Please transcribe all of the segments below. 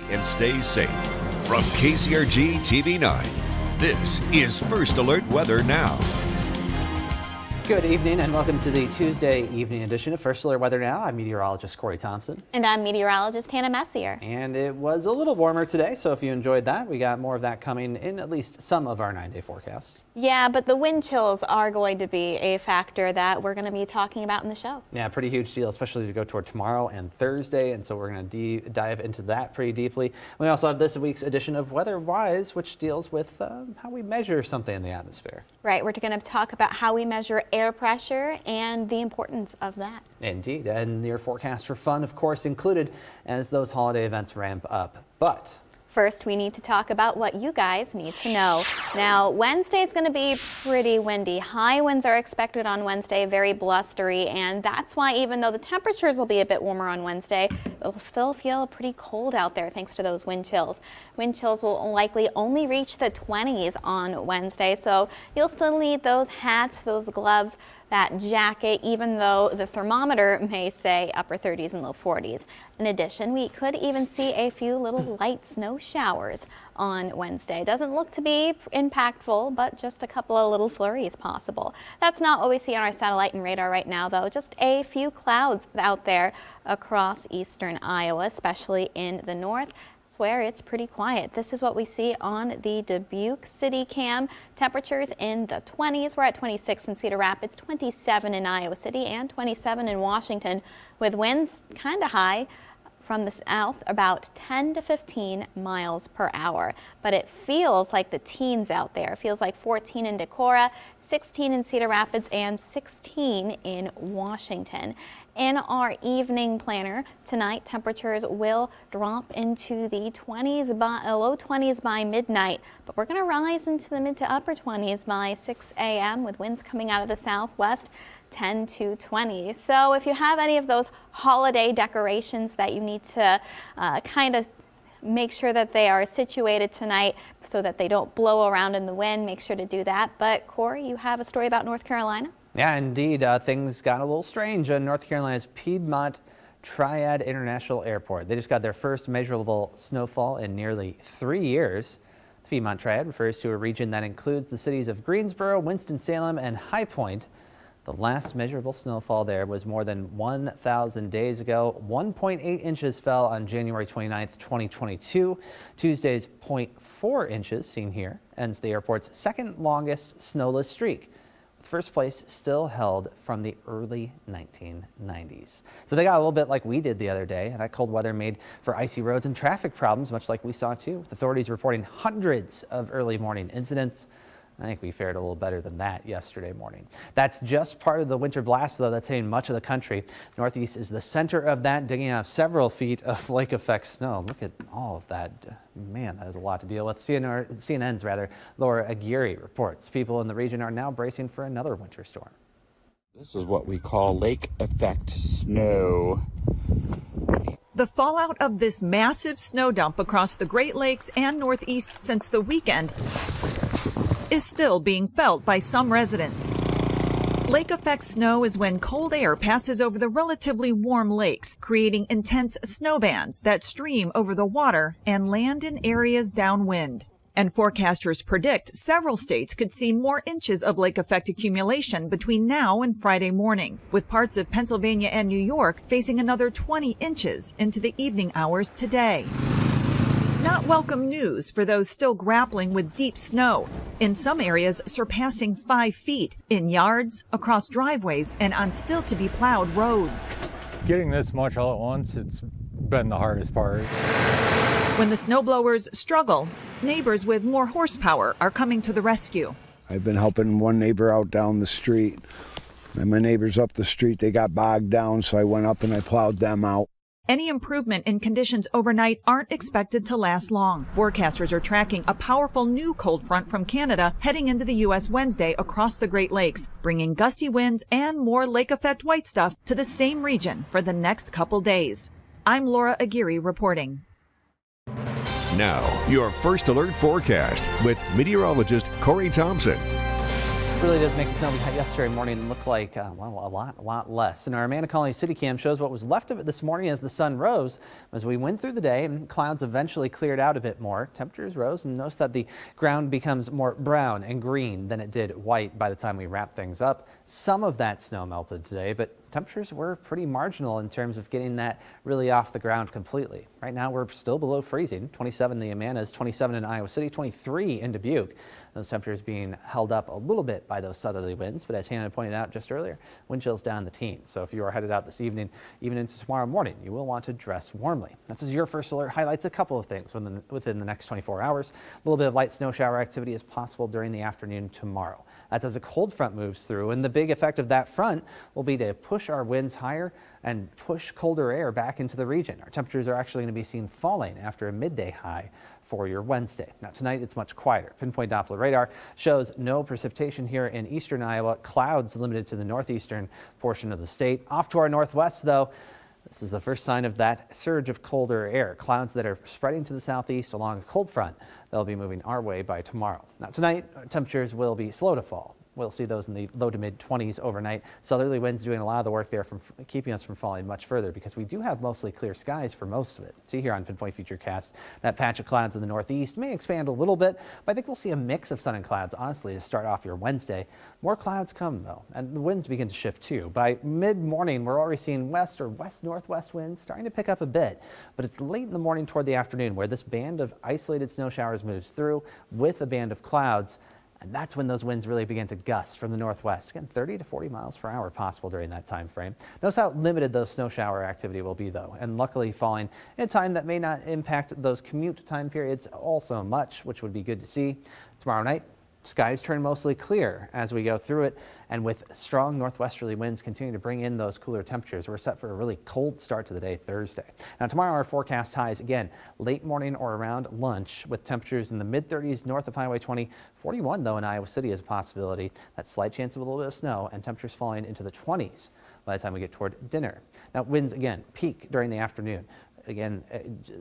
and stay safe. From KCRG TV9, this is First Alert Weather Now. Good evening and welcome to the Tuesday evening edition of First Alert Weather Now. I'm meteorologist Corey Thompson. And I'm meteorologist Hannah Messier. And it was a little warmer today, so if you enjoyed that, we got more of that coming in at least some of our 9-day forecast. Yeah, but the wind chills are going to be a factor that we're going to be talking about in the show. Yeah, pretty huge deal, especially as we go toward tomorrow and Thursday, and so we're going to dive into that pretty deeply. We also have this week's edition of Weather Wise, which deals with how we measure something in the atmosphere. Right, we're going to talk about how we measure air pressure and the importance of that. Indeed, and your forecast for fun, of course, included as those holiday events ramp up. But first, we need to talk about what you guys need to know. Now, Wednesday is going to be pretty windy. High winds are expected on Wednesday, very blustery, and that's why even though the temperatures will be a bit warmer on Wednesday, it will still feel pretty cold out there thanks to those wind chills. Wind chills will likely only reach the 20s on Wednesday, so you'll still need those hats, those gloves, that jacket, even though the thermometer may say upper 30s and low 40s. In addition, we could even see a few little light snow showers on Wednesday. Doesn't look to be impactful, but just a couple of little flurries possible. That's not what we see on our satellite and radar right now, though. Just a few clouds out there across eastern Iowa, especially in the north. Where it's pretty quiet. This is what we see on the Dubuque City cam. Temperatures in the 20s. We're at 26 in Cedar Rapids, 27 in Iowa City, and 27 in Washington, with winds kind of high from the south, about 10 to 15 miles per hour. But it feels like the teens out there. It feels like 14 in Decorah, 16 in Cedar Rapids, and 16 in Washington. In our evening planner tonight, temperatures will drop into the low 20s by midnight, but we're going to rise into the mid to upper 20s by 6 a.m. with winds coming out of the southwest, 10 to 20. So if you have any of those holiday decorations that you need to kind of make sure that they are situated tonight so that they don't blow around in the wind, make sure to do that. But Corey, you have a story about North Carolina? Yeah, indeed. Things got a little strange in North Carolina's Piedmont Triad International Airport. They just got their first measurable snowfall in nearly 3 years. The Piedmont Triad refers to a region that includes the cities of Greensboro, Winston-Salem, and High Point. The last measurable snowfall there was more than 1,000 days ago. 1.8 inches fell on January 29th, 2022. Tuesday's 0.4 inches seen here ends the airport's second longest snowless streak. First place still held from the early 1990s. So they got a little bit like we did the other day. That cold weather made for icy roads and traffic problems, much like we saw too, with authorities reporting hundreds of early morning incidents. I think we fared a little better than that yesterday morning. That's just part of the winter blast, though, that's hitting much of the country. Northeast is the center of that, digging out several feet of lake effect snow. Look at all of that. Man, that is a lot to deal with. CNN's Laura Aguirre reports people in the region are now bracing for another winter storm. This is what we call lake effect snow. The fallout of this massive snow dump across the Great Lakes and Northeast since the weekend is still being felt by some residents. Lake effect snow is when cold air passes over the relatively warm lakes, creating intense snow bands that stream over the water and land in areas downwind. And forecasters predict several states could see more inches of lake effect accumulation between now and Friday morning, with parts of Pennsylvania and New York facing another 20 inches into the evening hours today. Not welcome news for those still grappling with deep snow, in some areas surpassing 5 feet, in yards, across driveways, and on still to be plowed roads. Getting this much all at once, it's been the hardest part. When the snowblowers struggle, neighbors with more horsepower are coming to the rescue. I've been helping one neighbor out down the street, and my neighbors up the street, they got bogged down, so I went up and I plowed them out. Any improvement in conditions overnight aren't expected to last long. Forecasters are tracking a powerful new cold front from Canada heading into the U.S. Wednesday across the Great Lakes, bringing gusty winds and more lake effect white stuff to the same region for the next couple days. I'm Laura Aguirre reporting. Now, your First Alert forecast with meteorologist Corey Thompson. Really does make the snow we had yesterday morning look like, well, a lot less. And our Mannacolony City Cam shows what was left of it this morning as the sun rose. As we went through the day and clouds eventually cleared out a bit more, temperatures rose, and notice that the ground becomes more brown and green than it did white by the time we wrap things up. Some of that snow melted today, but temperatures were pretty marginal in terms of getting that really off the ground completely. Right now we're still below freezing, 27 in the Amanas, 27 in Iowa City, 23 in Dubuque. Those temperatures being held up a little bit by those southerly winds, but as Hannah pointed out just earlier, wind chills down the teens. So if you are headed out this evening, even into tomorrow morning, you will want to dress warmly. That's as your first alert highlights a couple of things within the next 24 hours. A little bit of light snow shower activity is possible during the afternoon tomorrow. That's as a cold front moves through, and the big effect of that front will be to push our winds higher and push colder air back into the region. Our temperatures are actually going to be seen falling after a midday high for your Wednesday. Now tonight it's much quieter. Pinpoint Doppler radar shows no precipitation here in eastern Iowa. Clouds limited to the northeastern portion of the state. Off to our northwest though, this is the first sign of that surge of colder air. Clouds that are spreading to the southeast along a cold front. They'll be moving our way by tomorrow. Now tonight temperatures will be slow to fall. We'll see those in the low to mid 20s overnight. Southerly winds doing a lot of the work there from keeping us from falling much further because we do have mostly clear skies for most of it. See here on Pinpoint Futurecast, that patch of clouds in the northeast may expand a little bit, but I think we'll see a mix of sun and clouds, honestly, to start off your Wednesday. More clouds come, though, and the winds begin to shift, too. By mid-morning, we're already seeing west or west-northwest winds starting to pick up a bit, but it's late in the morning toward the afternoon where this band of isolated snow showers moves through with a band of clouds. And that's when those winds really begin to gust from the northwest. Again, 30 to 40 miles per hour possible during that time frame. Notice how limited those snow shower activity will be, though, and luckily falling in a time that may not impact those commute time periods all so much, which would be good to see. Tomorrow night, skies turn mostly clear as we go through it, and with strong northwesterly winds continuing to bring in those cooler temperatures, we're set for a really cold start to the day Thursday. Now tomorrow our forecast highs again late morning or around lunch with temperatures in the mid-30s north of Highway 20. 41 though in Iowa City is a possibility. That slight chance of a little bit of snow and temperatures falling into the 20s by the time we get toward dinner. Now winds again peak during the afternoon. Again,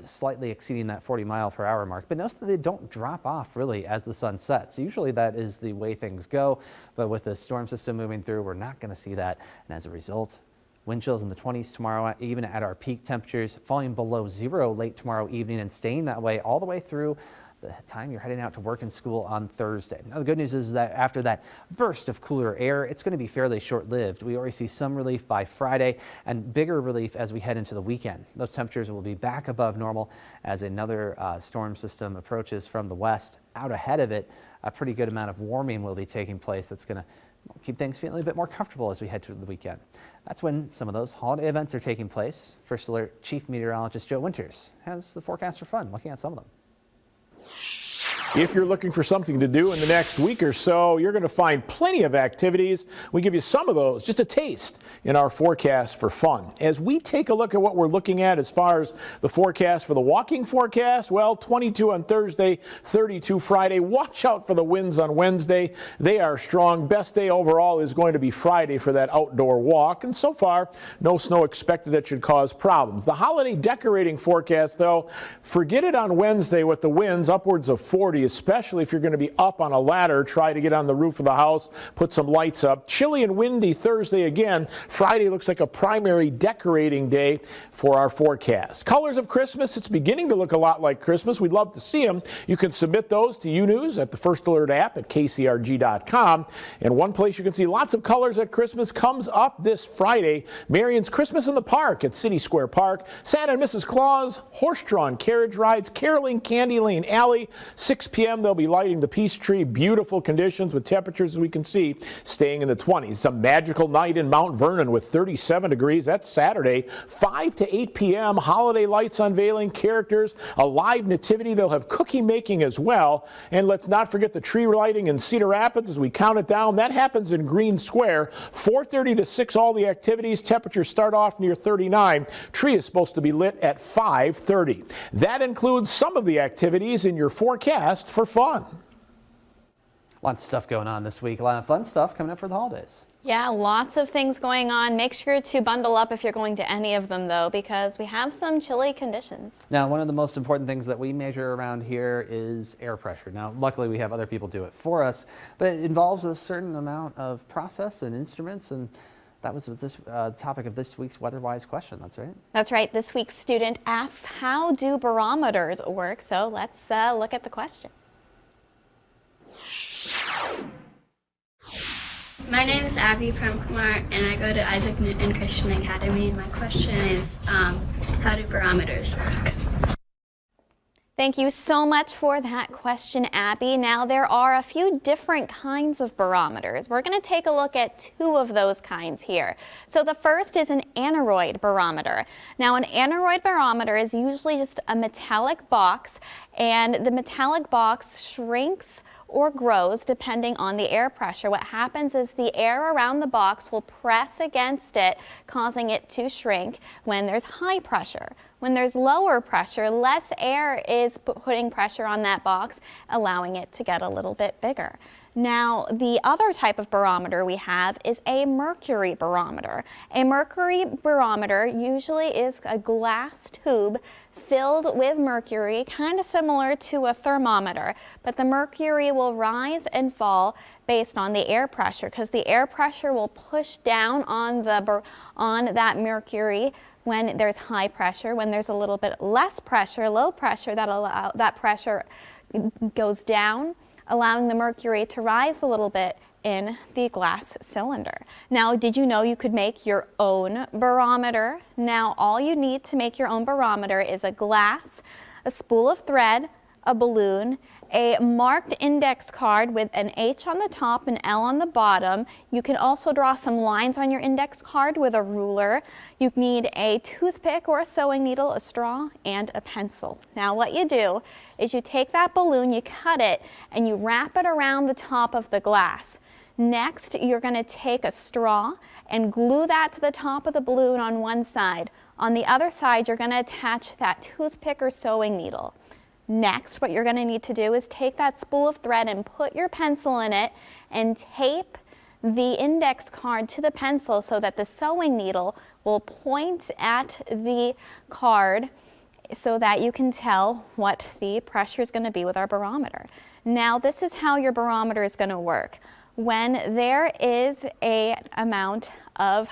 slightly exceeding that 40-mile-per-hour mark, but notice that they don't drop off really as the sun sets. Usually that is the way things go, but with the storm system moving through, we're not going to see that, and as a result, wind chills in the 20s tomorrow, even at our peak temperatures, falling below zero late tomorrow evening and staying that way all the way through the time you're heading out to work and school on Thursday. Now, the good news is that after that burst of cooler air, it's going to be fairly short-lived. We already see some relief by Friday and bigger relief as we head into the weekend. Those temperatures will be back above normal as another storm system approaches from the west. Out ahead of it, a pretty good amount of warming will be taking place that's going to keep things feeling a bit more comfortable as we head to the weekend. That's when some of those holiday events are taking place. First Alert Chief Meteorologist Joe Winters has the forecast for fun, looking at some of them. If you're looking for something to do in the next week or so, you're going to find plenty of activities. We give you some of those, just a taste, in our forecast for fun. As we take a look at what we're looking at as far as the forecast for the walking forecast, well, 22 on Thursday, 32 Friday. Watch out for the winds on Wednesday. They are strong. Best day overall is going to be Friday for that outdoor walk. And so far, no snow expected that should cause problems. The holiday decorating forecast, though, forget it on Wednesday with the winds upwards of 40. Especially if you're going to be up on a ladder, try to get on the roof of the house, put some lights up. Chilly and windy Thursday again. Friday looks like a primary decorating day for our forecast. Colors of Christmas, it's beginning to look a lot like Christmas. We'd love to see them. You can submit those to UNews at the First Alert app at kcrg.com. And one place you can see lots of colors at Christmas comes up this Friday. Marion's Christmas in the Park at City Square Park. Santa and Mrs. Claus, horse-drawn carriage rides, caroling Candy Lane Alley. 6 p.m. they'll be lighting the Peace Tree. Beautiful conditions with temperatures, as we can see, staying in the 20s. It's a magical night in Mount Vernon with 37 degrees. That's Saturday. 5 to 8 p.m. Holiday lights unveiling, characters, a live nativity. They'll have cookie making as well. And let's not forget the tree lighting in Cedar Rapids as we count it down. That happens in Green Square. 4:30 to 6, all the activities. Temperatures start off near 39. Tree is supposed to be lit at 5:30. That includes some of the activities in your forecast for fun. Lots of stuff going on this week. A lot of fun stuff coming up for the holidays. Yeah, lots of things going on. Make sure to bundle up if you're going to any of them, though, because we have some chilly conditions. Now, one of the most important things that we measure around here is air pressure. Now, luckily, we have other people do it for us, but it involves a certain amount of process and instruments, and that was the topic of this week's WeatherWise question. That's right. That's right. This week's student asks, how do barometers work? So let's look at the question. My name is Abhi Premkumar, and I go to Isaac Newton Christian Academy. And my question is, how do barometers work? Thank you so much for that question, Abby. Now, there are a few different kinds of barometers. We're going to take a look at two of those kinds here. So the first is an aneroid barometer. Now, an aneroid barometer is usually just a metallic box, and the metallic box shrinks or grows depending on the air pressure. What happens is the air around the box will press against it, causing it to shrink when there's high pressure. When there's lower pressure, less air is putting pressure on that box, allowing it to get a little bit bigger. Now, the other type of barometer we have is a mercury barometer. A mercury barometer usually is a glass tube filled with mercury, kind of similar to a thermometer, but the mercury will rise and fall based on the air pressure, because the air pressure will push down on that mercury when there's high pressure. When there's a little bit less pressure, low pressure, that pressure goes down, allowing the mercury to rise a little bit in the glass cylinder. Now, did you know you could make your own barometer? Now, all you need to make your own barometer is a glass, a spool of thread, a balloon, a marked index card with an H on the top and L on the bottom. You can also draw some lines on your index card with a ruler. You need a toothpick or a sewing needle, a straw, and a pencil. Now, what you do is you take that balloon, you cut it, and you wrap it around the top of the glass. Next, you're going to take a straw and glue that to the top of the balloon on one side. On the other side, you're going to attach that toothpick or sewing needle. Next, what you're going to need to do is take that spool of thread and put your pencil in it and tape the index card to the pencil so that the sewing needle will point at the card so that you can tell what the pressure is going to be with our barometer. Now, this is how your barometer is going to work. When there is an amount of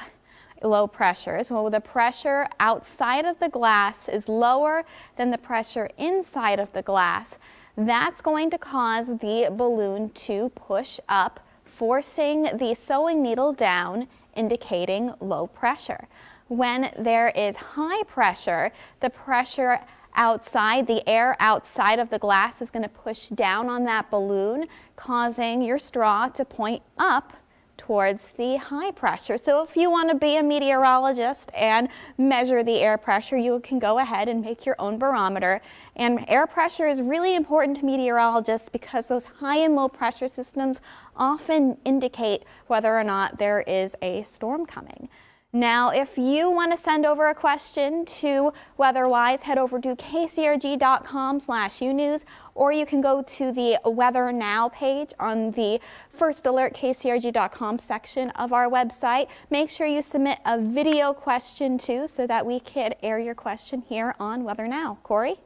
low pressure, so the pressure outside of the glass is lower than the pressure inside of the glass, that's going to cause the balloon to push up, forcing the sewing needle down, indicating low pressure. When there is high pressure, the pressure outside, the air outside of the glass is going to push down on that balloon, causing your straw to point up towards the high pressure. So if you want to be a meteorologist and measure the air pressure, you can go ahead and make your own barometer. And air pressure is really important to meteorologists because those high and low pressure systems often indicate whether or not there is a storm coming. Now, if you want to send over a question to WeatherWise, head over to kcrg.com/unews, or you can go to the Weather Now page on the First Alert kcrg.com section of our website. Make sure you submit a video question too so that we can air your question here on Weather Now. Corey?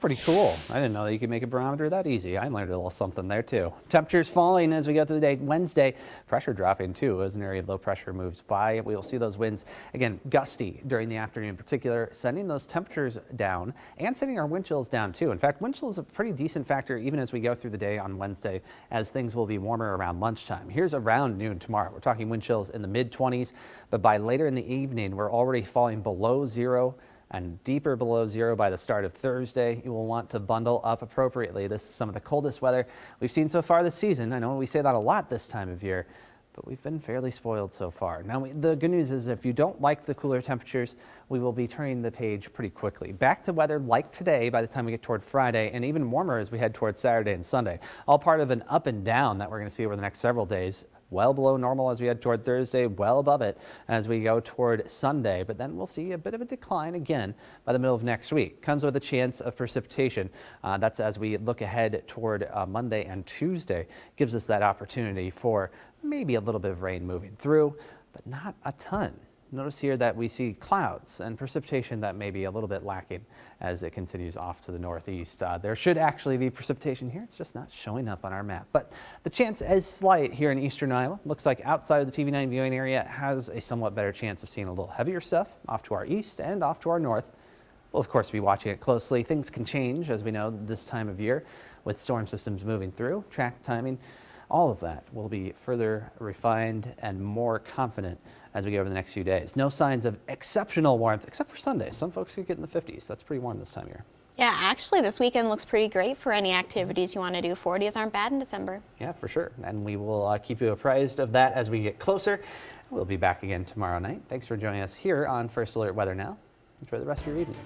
Pretty cool. I didn't know that you could make a barometer that easy. I learned a little something there too. Temperatures falling as we go through the day. Wednesday, pressure dropping too as an area of low pressure moves by. We will see those winds, again, gusty during the afternoon in particular, sending those temperatures down and sending our wind chills down too. In fact, wind chill is a pretty decent factor even as we go through the day on Wednesday, as things will be warmer around lunchtime. Here's around noon tomorrow. We're talking wind chills in the mid-20s, but by later in the evening, we're already falling below zero and deeper below zero by the start of Thursday. You will want to bundle up appropriately. This is some of the coldest weather we've seen so far this season. I know we say that a lot this time of year, but we've been fairly spoiled so far. Now, the good news is if you don't like the cooler temperatures, we will be turning the page pretty quickly. Back to weather like today by the time we get toward Friday, and even warmer as we head towards Saturday and Sunday. All part of an up and down that we're going to see over the next several days. well below normal as we head toward Thursday, well above it as we go toward Sunday. But then we'll see a bit of a decline again by the middle of next week. Comes with a chance of precipitation. That's as we look ahead toward Monday and Tuesday. Gives us that opportunity for maybe a little bit of rain moving through, but not a ton. Notice here that we see clouds and precipitation that may be a little bit lacking as it continues off to the northeast. There should actually be precipitation here. It's just not showing up on our map. But the chance is slight here in eastern Iowa. Looks like outside of the TV9 viewing area has a somewhat better chance of seeing a little heavier stuff off to our east and off to our north. We'll, of course, be watching it closely. Things can change, as we know, this time of year with storm systems moving through, track timing. All of that will be further refined and more confident as we go over the next few days. No signs of exceptional warmth, except for Sunday. Some folks could get in the 50s. That's pretty warm this time of year. Yeah, actually, this weekend looks pretty great for any activities you want to do. 40s aren't bad in December. Yeah, for sure. And we will keep you apprised of that as we get closer. We'll be back again tomorrow night. Thanks for joining us here on First Alert Weather Now. Enjoy the rest of your evening.